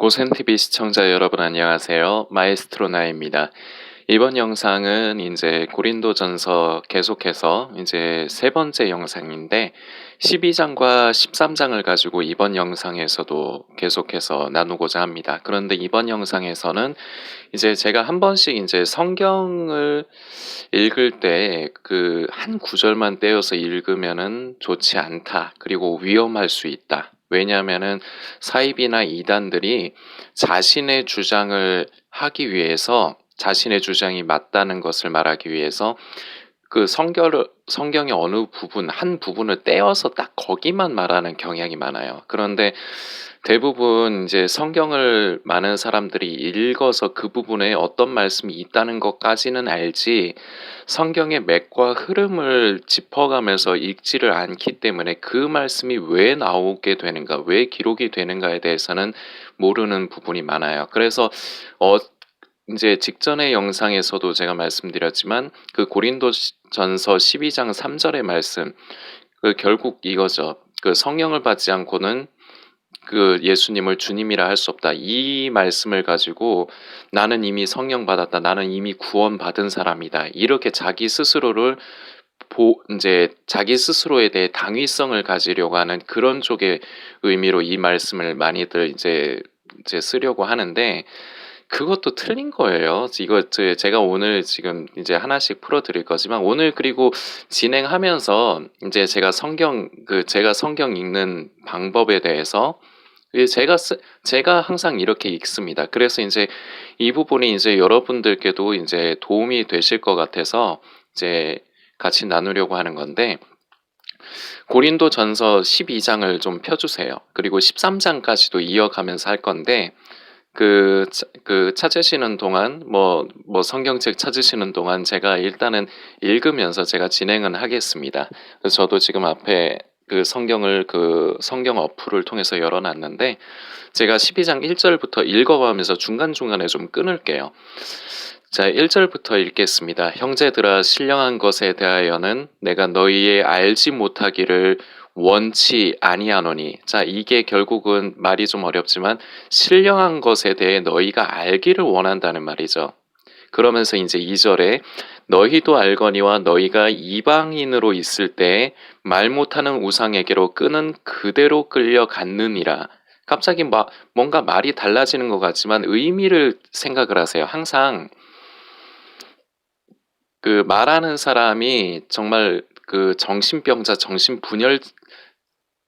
오센TV 시청자 여러분 안녕하세요. 마에스트로 나입니다. 이번 영상은 이제 고린도전서 계속해서 이제 세 번째 영상인데 12장과 13장을 가지고 이번 영상에서도 계속해서 나누고자 합니다. 그런데 이번 영상에서는 이제 제가 한 번씩 이제 성경을 읽을 때 그 한 구절만 떼어서 읽으면은 좋지 않다. 그리고 위험할 수 있다. 왜냐하면은 사입이나 이단들이 자신의 주장을 하기 위해서 자신의 주장이 맞다는 것을 말하기 위해서 그 성경의 어느 부분, 한 부분을 떼어서 딱 거기만 말하는 경향이 많아요. 그런데 대부분 이제 성경을 많은 사람들이 읽어서 그 부분에 어떤 말씀이 있다는 것까지는 알지 성경의 맥과 흐름을 짚어가면서 읽지를 않기 때문에 그 말씀이 왜 나오게 되는가, 왜 기록이 되는가에 대해서는 모르는 부분이 많아요. 그래서 어 이제 직전의 영상에서도 제가 말씀드렸지만 그 고린도전서 12장 3절의 말씀, 그 결국 이거죠. 그 성령을 받지 않고는 그 예수님을 주님이라 할 수 없다. 이 말씀을 가지고 나는 이미 성령 받았다. 나는 이미 구원받은 사람이다. 이렇게 자기 스스로를 이제 자기 스스로에 대해 당위성을 가지려고 하는 그런 쪽의 의미로 이 말씀을 많이들 이제 쓰려고 하는데 그것도 틀린 거예요. 이거 제가 오늘 지금 이제 하나씩 풀어드릴 거지만 오늘 그리고 진행하면서 이제 제가 성경 읽는 방법에 대해서 제가 항상 이렇게 읽습니다. 그래서 이제 이 부분이 이제 여러분들께도 이제 도움이 되실 것 같아서 이제 같이 나누려고 하는 건데 고린도전서 12장을 좀 펴주세요. 그리고 13장까지도 이어가면서 할 건데 그 찾으시는 동안 뭐 성경책 찾으시는 동안 제가 일단은 읽으면서 제가 진행은 하겠습니다. 그래서 저도 지금 앞에 그 성경 어플을 통해서 열어놨는데 제가 12장 1절부터 읽어가면서 중간중간에 좀 끊을게요. 자, 1절부터 읽겠습니다. 형제들아 신령한 것에 대하여는 내가 너희의 알지 못하기를 원치 아니하노니. 자, 이게 결국은 말이 좀 어렵지만 신령한 것에 대해 너희가 알기를 원한다는 말이죠. 그러면서 이제 2절에 너희도 알거니와 너희가 이방인으로 있을 때 말 못하는 우상에게로 끄는 그대로 끌려갔느니라. 갑자기 뭔가 말이 달라지는 것 같지만 의미를 생각을 하세요. 항상 그 말하는 사람이 정말 그 정신병자, 정신분열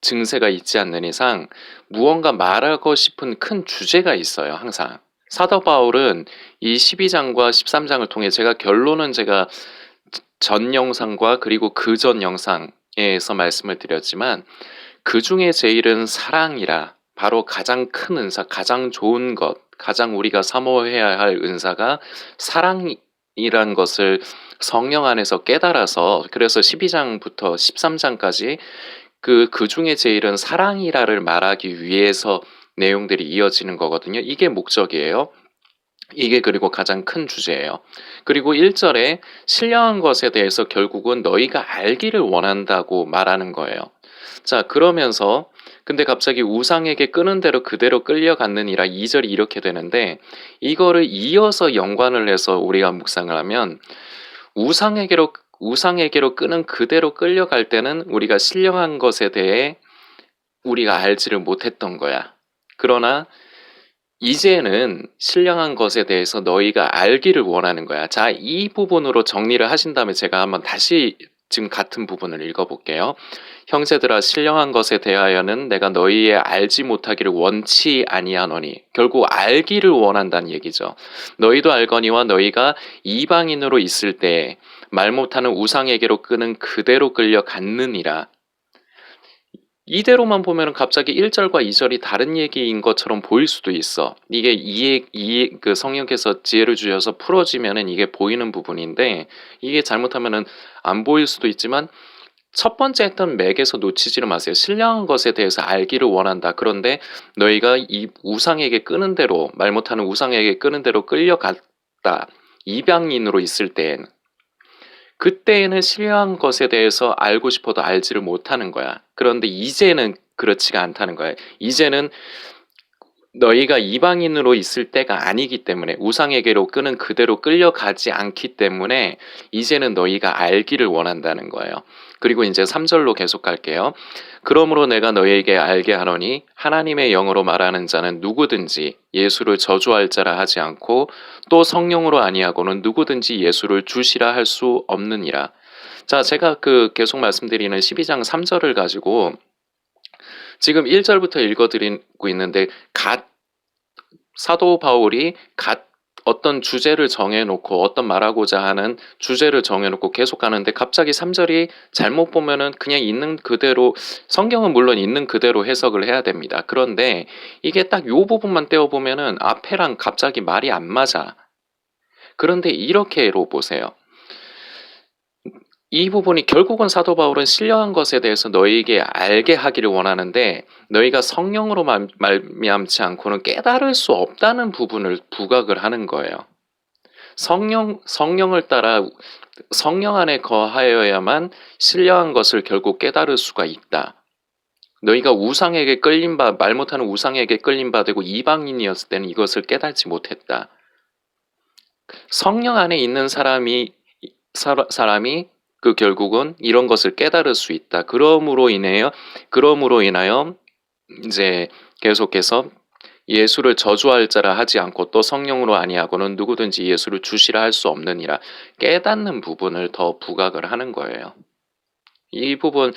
증세가 있지 않는 이상 무언가 말하고 싶은 큰 주제가 있어요. 항상. 사도 바울은 이 12장과 13장을 통해 결론은 제가 전 영상과 그리고 그 전 영상에서 말씀을 드렸지만 그 중에 제일은 사랑이라 바로 가장 큰 은사, 가장 좋은 것, 가장 우리가 사모해야 할 은사가 사랑이란 것을 성령 안에서 깨달아서 그래서 12장부터 13장까지 그 중에 제일은 사랑이라를 말하기 위해서 내용들이 이어지는 거거든요. 이게 목적이에요. 이게 그리고 가장 큰 주제예요. 그리고 1절에 신령한 것에 대해서 결국은 너희가 알기를 원한다고 말하는 거예요. 자, 그러면서 근데 갑자기 우상에게 끄는 대로 그대로 끌려갔느니라 2절이 이렇게 되는데 이거를 이어서 연관을 해서 우리가 묵상을 하면 우상에게로 끄는 그대로 끌려갈 때는 우리가 신령한 것에 대해 우리가 알지를 못했던 거야. 그러나 이제는 신령한 것에 대해서 너희가 알기를 원하는 거야. 자, 이 부분으로 정리를 하신 다음에 제가 한번 다시 지금 같은 부분을 읽어볼게요. 형제들아 신령한 것에 대하여는 내가 너희의 알지 못하기를 원치 아니하노니. 결국 알기를 원한다는 얘기죠. 너희도 알거니와 너희가 이방인으로 있을 때 말 못하는 우상에게로 끄는 그대로 끌려갔느니라. 이대로만 보면 갑자기 1절과 2절이 다른 얘기인 것처럼 보일 수도 있어. 이게 그 성령께서 지혜를 주셔서 풀어지면은 이게 보이는 부분인데 이게 잘못하면은 안 보일 수도 있지만 첫 번째 했던 맥에서 놓치지를 마세요. 신령한 것에 대해서 알기를 원한다. 그런데 너희가 이 우상에게 끄는 대로 말 못하는 우상에게 끄는 대로 끌려갔다. 이방인으로 있을 땐 그때에는 신령한 것에 대해서 알고 싶어도 알지를 못하는 거야. 그런데 이제는 그렇지가 않다는 거야. 이제는 너희가 이방인으로 있을 때가 아니기 때문에 우상에게로 끄는 그대로 끌려가지 않기 때문에 이제는 너희가 알기를 원한다는 거예요. 그리고 이제 3절로 계속 갈게요. 그러므로 내가 너희에게 알게 하노니 하나님의 영으로 말하는 자는 누구든지 예수를 저주할 자라 하지 않고 또 성령으로 아니하고는 누구든지 예수를 주시라 할 수 없느니라. 자, 제가 계속 말씀드리는 12장 3절을 가지고 지금 1절부터 읽어드리고 있는데 사도 바울이 어떤 주제를 정해놓고 어떤 말하고자 하는 주제를 정해놓고 계속 가는데 갑자기 3절이 잘못 보면은 그냥 있는 그대로, 성경은 물론 있는 그대로 해석을 해야 됩니다. 그런데 이게 딱 요 부분만 떼어보면은 앞에랑 갑자기 말이 안 맞아. 그런데 이렇게로 보세요. 이 부분이 결국은 사도 바울은 신령한 것에 대해서 너희에게 알게 하기를 원하는데 너희가 성령으로 말미암지 않고는 깨달을 수 없다는 부분을 부각을 하는 거예요. 성령을 따라 성령 안에 거하여야만 신령한 것을 결국 깨달을 수가 있다. 너희가 우상에게 말 못하는 우상에게 끌림받고 이방인이었을 때는 이것을 깨닫지 못했다. 성령 안에 있는 사람이 결국은 이런 것을 깨달을 수 있다. 그러므로 인하여 이제 계속해서 예수를 저주할 자라 하지 않고 또 성령으로 아니하고는 누구든지 예수를 주시라 할 수 없느니라. 깨닫는 부분을 더 부각을 하는 거예요. 이 부분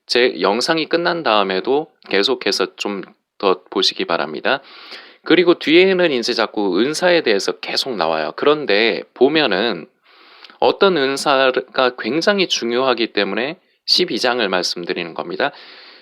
제 영상이 끝난 다음에도 계속해서 좀 더 보시기 바랍니다. 그리고 뒤에는 이제 자꾸 은사에 대해서 계속 나와요. 그런데 보면은 어떤 은사가 굉장히 중요하기 때문에 12장을 말씀드리는 겁니다.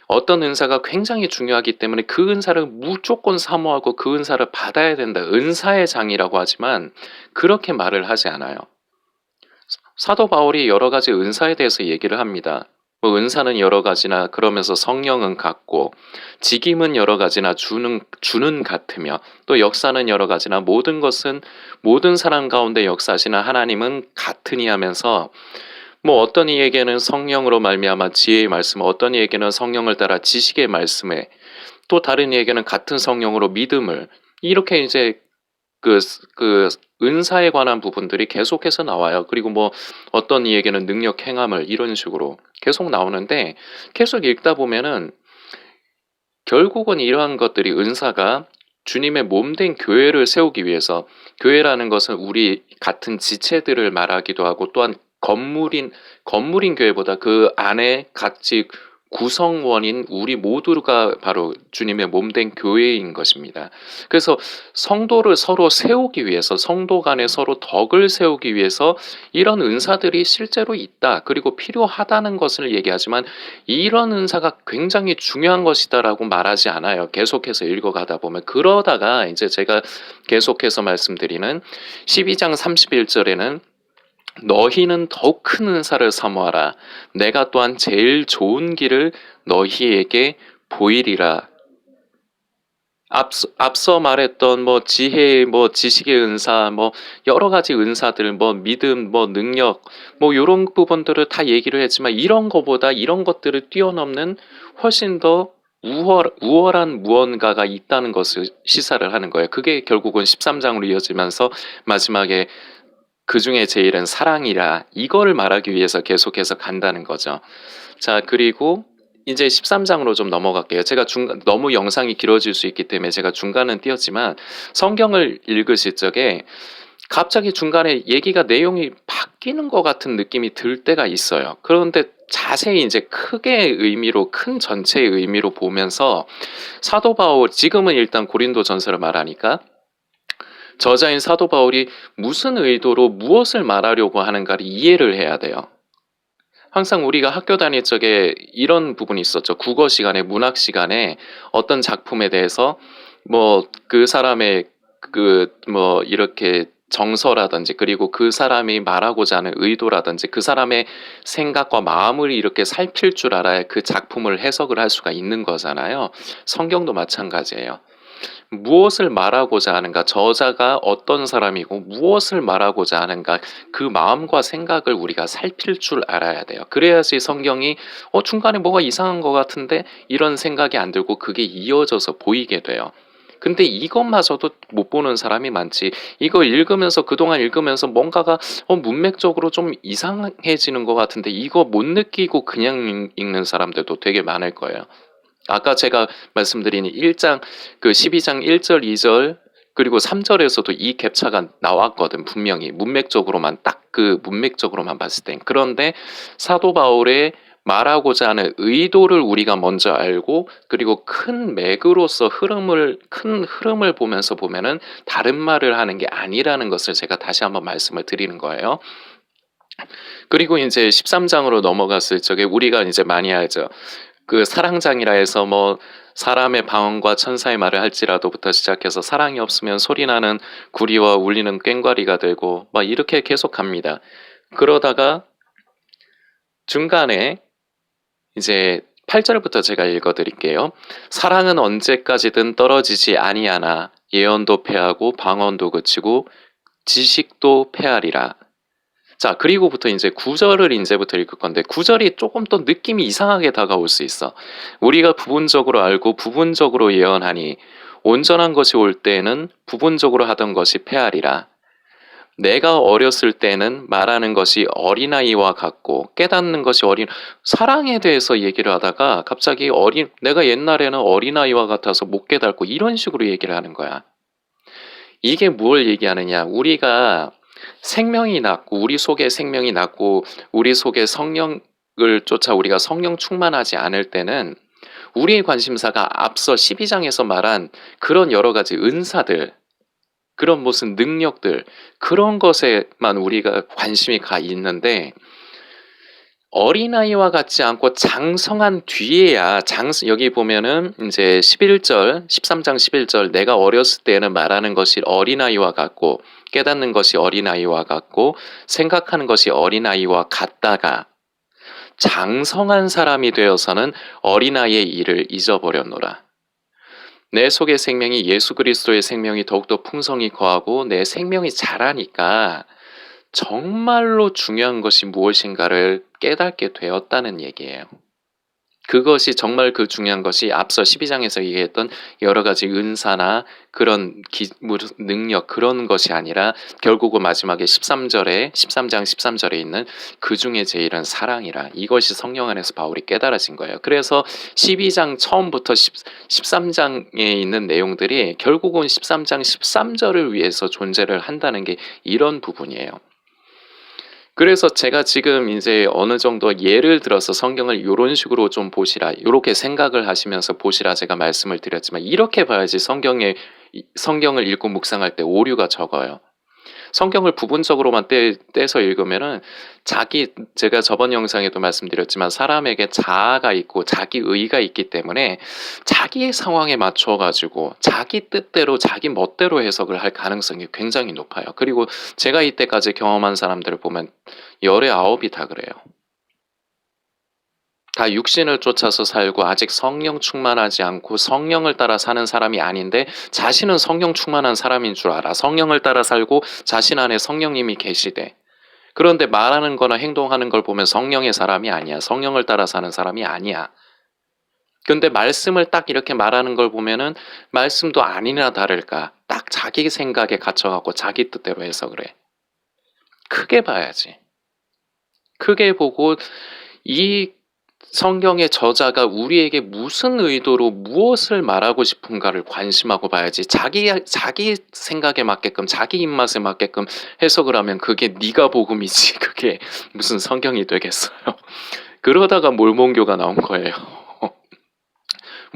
어떤 은사가 굉장히 중요하기 때문에 그 은사를 무조건 사모하고 그 은사를 받아야 된다. 은사의 장이라고 하지만 그렇게 말을 하지 않아요. 사도 바울이 여러 가지 은사에 대해서 얘기를 합니다. 은사는 여러 가지나 그러면서 성령은 같고 직임은 여러 가지나 주는 같으며 또 역사는 여러 가지나 모든 것은 모든 사람 가운데 역사하시는 하나님은 같으니 하면서 어떤 이에게는 성령으로 말미암아 지혜의 말씀, 어떤 이에게는 성령을 따라 지식의 말씀에, 또 다른 이에게는 같은 성령으로 믿음을, 이렇게 이제 은사에 관한 부분들이 계속해서 나와요. 그리고 어떤 이에게는 능력 행함을, 이런 식으로 계속 나오는데 계속 읽다 보면은 결국은 이러한 것들이 은사가 주님의 몸된 교회를 세우기 위해서, 교회라는 것은 우리 같은 지체들을 말하기도 하고 또한 건물인 교회보다 그 안에 같이 구성원인 우리 모두가 바로 주님의 몸된 교회인 것입니다. 그래서 성도를 서로 세우기 위해서, 성도 간에 서로 덕을 세우기 위해서 이런 은사들이 실제로 있다, 그리고 필요하다는 것을 얘기하지만 이런 은사가 굉장히 중요한 것이다라고 말하지 않아요. 계속해서 읽어가다 보면. 그러다가 이제 제가 계속해서 말씀드리는 12장 31절에는 너희는 더욱 큰 은사를 사모하라. 내가 또한 제일 좋은 길을 너희에게 보이리라. 앞서 말했던 지혜, 지식의 은사, 여러 가지 은사들, 믿음, 능력, 이런 부분들을 다 얘기를 했지만 이런 것보다 이런 것들을 뛰어넘는 훨씬 더 우월한 무언가가 있다는 것을 시사를 하는 거예요. 그게 결국은 13장으로 이어지면서 마지막에 그 중에 제일은 사랑이라, 이거를 말하기 위해서 계속해서 간다는 거죠. 자, 그리고 이제 13장으로 좀 넘어갈게요. 제가 너무 영상이 길어질 수 있기 때문에 제가 중간은 띄었지만 성경을 읽으실 적에 갑자기 중간에 얘기가 내용이 바뀌는 것 같은 느낌이 들 때가 있어요. 그런데 자세히 이제 큰 전체의 의미로 보면서 사도 바울, 지금은 일단 고린도전서를 말하니까 저자인 사도 바울이 무슨 의도로 무엇을 말하려고 하는가를 이해를 해야 돼요. 항상 우리가 학교 다닐 적에 이런 부분이 있었죠. 국어 시간에, 문학 시간에 어떤 작품에 대해서 그 사람의 이렇게 정서라든지, 그리고 그 사람이 말하고자 하는 의도라든지 그 사람의 생각과 마음을 이렇게 살필 줄 알아야 그 작품을 해석을 할 수가 있는 거잖아요. 성경도 마찬가지예요. 무엇을 말하고자 하는가, 저자가 어떤 사람이고 무엇을 말하고자 하는가, 그 마음과 생각을 우리가 살필 줄 알아야 돼요. 그래야지 성경이 중간에 뭐가 이상한 것 같은데 이런 생각이 안 들고 그게 이어져서 보이게 돼요. 근데 이것마저도 못 보는 사람이 많지. 이거 읽으면서 그동안 읽으면서 뭔가가 문맥적으로 좀 이상해지는 것 같은데 이거 못 느끼고 그냥 읽는 사람들도 되게 많을 거예요. 아까 제가 말씀드린 1장 그 12장 1절 2절 그리고 3절에서도 이 갭차가 나왔거든. 분명히 문맥적으로만 딱 그 문맥적으로만 봤을 땐. 그런데 사도 바울의 말하고자 하는 의도를 우리가 먼저 알고 그리고 큰 맥으로서 큰 흐름을 보면서 보면은 다른 말을 하는 게 아니라는 것을 제가 다시 한번 말씀을 드리는 거예요. 그리고 이제 13장으로 넘어갔을 적에 우리가 이제 많이 알죠. 그 사랑장이라 해서 뭐 사람의 방언과 천사의 말을 할지라도부터 시작해서 사랑이 없으면 소리나는 구리와 울리는 꽹과리가 되고 막 이렇게 계속 갑니다. 그러다가 중간에 이제 8절부터 제가 읽어드릴게요. 사랑은 언제까지든 떨어지지 아니하나 예언도 패하고 방언도 그치고 지식도 패하리라. 자, 그리고부터 이제 9절을 이제부터 읽을 건데 9절이 조금 더 느낌이 이상하게 다가올 수 있어. 우리가 부분적으로 알고 부분적으로 예언하니 온전한 것이 올 때에는 부분적으로 하던 것이 패하리라. 내가 어렸을 때는 말하는 것이 어린아이와 같고 깨닫는 것이 사랑에 대해서 얘기를 하다가 갑자기 내가 옛날에는 어린아이와 같아서 못 깨닫고 이런 식으로 얘기를 하는 거야. 이게 뭘 얘기하느냐? 우리가 생명이 났고 우리 속에 생명이 났고 우리 속에 성령을 쫓아 우리가 성령 충만하지 않을 때는 우리의 관심사가 앞서 12장에서 말한 그런 여러 가지 은사들, 그런 무슨 능력들, 그런 것에만 우리가 관심이 가 있는데 어린아이와 같지 않고 장성한 뒤에야 여기 보면은 이제 11절, 13장 11절 내가 어렸을 때는 말하는 것이 어린아이와 같고 깨닫는 것이 어린아이와 같고 생각하는 것이 어린아이와 같다가 장성한 사람이 되어서는 어린아이의 일을 잊어버렸노라. 내 속의 생명이 예수 그리스도의 생명이 더욱더 풍성히 거하고 내 생명이 자라니까 정말로 중요한 것이 무엇인가를 깨닫게 되었다는 얘기예요. 그것이 정말 그 중요한 것이 앞서 12장에서 얘기했던 여러 가지 은사나 그런 능력 그런 것이 아니라 결국은 마지막에 13장 13절에 있는 그 중에 제일은 사랑이라. 이것이 성령 안에서 바울이 깨달아진 거예요. 그래서 12장 처음부터 13장에 있는 내용들이 결국은 13장 13절을 위해서 존재를 한다는 게 이런 부분이에요. 그래서 제가 지금 이제 어느 정도 예를 들어서 성경을 이런 식으로 좀 보시라, 이렇게 생각을 하시면서 보시라 제가 말씀을 드렸지만 이렇게 봐야지 성경을 읽고 묵상할 때 오류가 적어요. 성경을 부분적으로만 떼서 읽으면은 제가 저번 영상에도 말씀드렸지만 사람에게 자아가 있고 자기의가 있기 때문에 자기의 상황에 맞춰가지고 자기 뜻대로 자기 멋대로 해석을 할 가능성이 굉장히 높아요. 그리고 제가 이때까지 경험한 사람들을 보면 열의 9이 다 그래요. 다 육신을 쫓아서 살고 아직 성령 충만하지 않고 성령을 따라 사는 사람이 아닌데 자신은 성령 충만한 사람인 줄 알아. 성령을 따라 살고 자신 안에 성령님이 계시대. 그런데 말하는 거나 행동하는 걸 보면 성령의 사람이 아니야. 성령을 따라 사는 사람이 아니야. 근데 말씀을 딱 이렇게 말하는 걸 보면은 말씀도 아니나 다를까 딱 자기 생각에 갇혀갖고 자기 뜻대로 해서 그래. 크게 봐야지. 크게 보고 이 성경의 저자가 우리에게 무슨 의도로 무엇을 말하고 싶은가를 관심하고 봐야지. 자기 생각에 맞게끔 자기 입맛에 맞게끔 해석을 하면 그게 네가 복음이지 그게 무슨 성경이 되겠어요. 그러다가 몰몬교가 나온 거예요.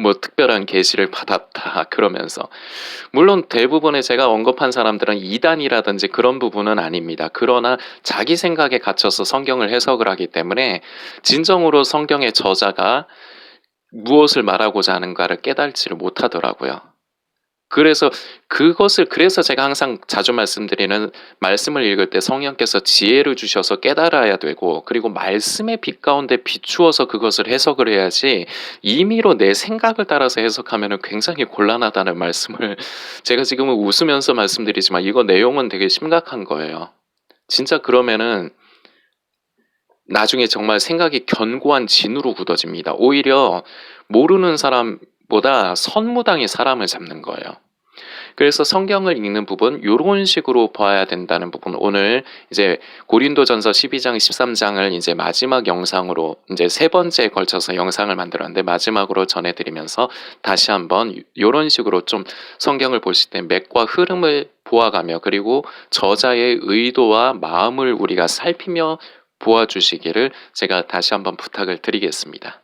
뭐 특별한 계시를 받았다 그러면서 물론 대부분의 제가 언급한 사람들은 이단이라든지 그런 부분은 아닙니다. 그러나 자기 생각에 갇혀서 성경을 해석을 하기 때문에 진정으로 성경의 저자가 무엇을 말하고자 하는가를 깨달지를 못하더라고요. 그래서 제가 항상 자주 말씀드리는 말씀을 읽을 때 성령께서 지혜를 주셔서 깨달아야 되고 그리고 말씀의 빛 가운데 비추어서 그것을 해석을 해야지 임의로 내 생각을 따라서 해석하면 굉장히 곤란하다는 말씀을 제가 지금은 웃으면서 말씀드리지만 이거 내용은 되게 심각한 거예요. 진짜 그러면은 나중에 정말 생각이 견고한 진으로 굳어집니다. 오히려 모르는 사람보다 선무당이 사람을 잡는 거예요. 그래서 성경을 읽는 부분 요런 식으로 봐야 된다는 부분 오늘 이제 고린도전서 12장 13장을 이제 마지막 영상으로 이제 세 번째에 걸쳐서 영상을 만들었는데 마지막으로 전해드리면서 다시 한번 요런 식으로 좀 성경을 보실 때 맥과 흐름을 보아가며 그리고 저자의 의도와 마음을 우리가 살피며 보아주시기를 제가 다시 한번 부탁을 드리겠습니다.